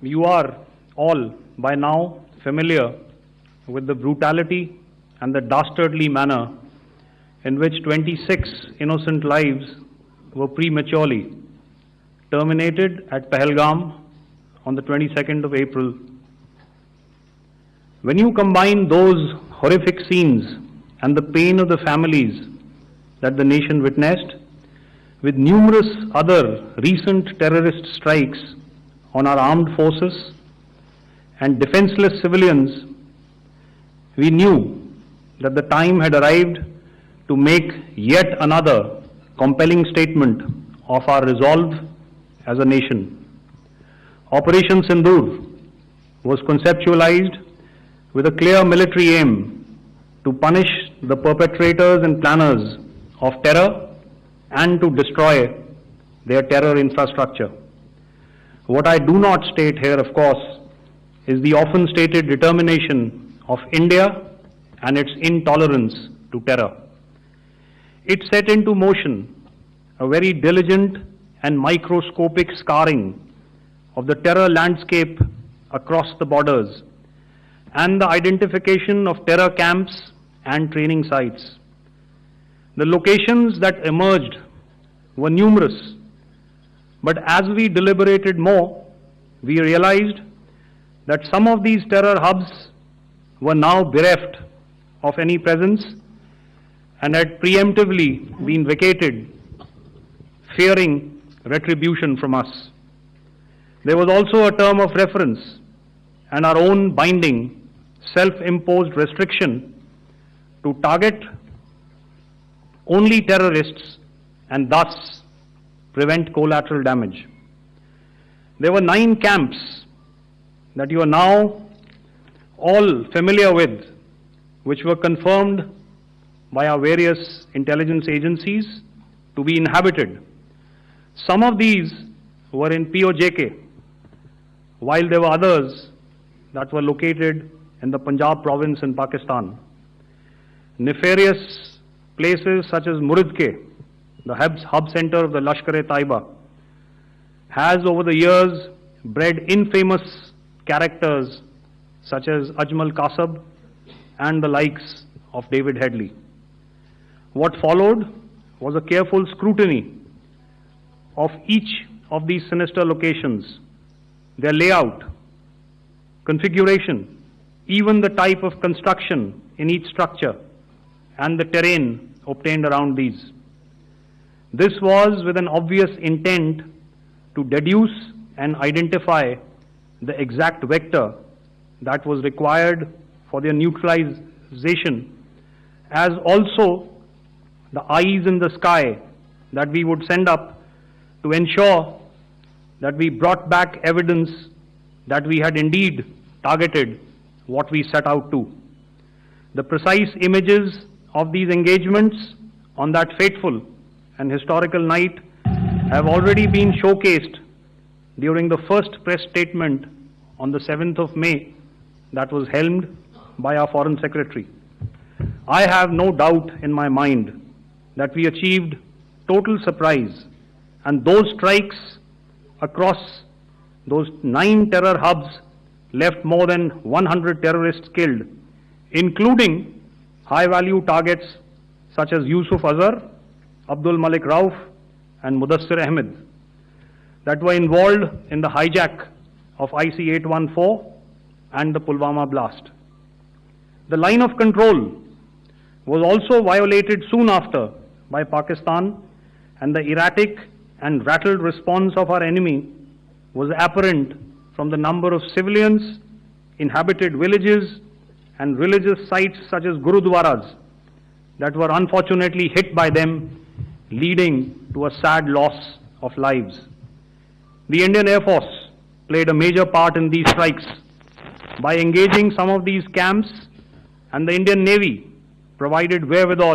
you are all by now familiar with the brutality and the dastardly manner in which 26 innocent lives were prematurely terminated at Pahalgam on the 22nd of April. When you combine those horrific scenes and the pain of the families that the nation witnessed with numerous other recent terrorist strikes on our armed forces and defenseless civilians, we knew that the time had arrived to make yet another compelling statement of our resolve as a nation. Operation Sindoor was conceptualized with a clear military aim to punish the perpetrators and planners of terror and to destroy their terror infrastructure. What I do not state here, of course, is the often stated determination of India and its intolerance to terror. It set into motion a very diligent and microscopic scarring of the terror landscape across the borders and the identification of terror camps and training sites. The locations that emerged were numerous, but as we deliberated more, we realized that some of these terror hubs were now bereft of any presence and had preemptively been vacated, fearing retribution from us. There was also a term of reference and our own binding, self-imposed restriction to target only terrorists and thus prevent collateral damage. There were 9 camps that you are now all familiar with, which were confirmed by our various intelligence agencies to be inhabited. Some of these were in POJK, while there were others that were located in the Punjab province in Pakistan. Nefarious places such as Muridke, the hub center of the Lashkar-e-Taiba, has over the years bred infamous characters such as Ajmal Kasab and the likes of David Headley. What followed was a careful scrutiny of each of these sinister locations, their layout, configuration, even the type of construction in each structure, and the terrain obtained around these. This was with an obvious intent to deduce and identify the exact vector that was required for their neutralization, as also the eyes in the sky that we would send up to ensure that we brought back evidence that we had indeed targeted what we set out to. The precise images of these engagements on that fateful and historical night have already been showcased during the first press statement on the 7th of May that was helmed by our Foreign Secretary. I have no doubt in my mind that we achieved total surprise, and those strikes across those 9 terror hubs left more than 100 terrorists killed, including high-value targets such as Yusuf Azhar, Abdul Malik Rauf, and Mudassir Ahmed that were involved in the hijack of IC-814 and the Pulwama blast. The line of control was also violated soon after by Pakistan, and the erratic and rattled response of our enemy was apparent from the number of civilians, inhabited villages, and religious sites such as Gurudwaras that were unfortunately hit by them, leading to a sad loss of lives. The Indian Air Force played a major part in these strikes by engaging some of these camps, and the Indian Navy provided wherewithal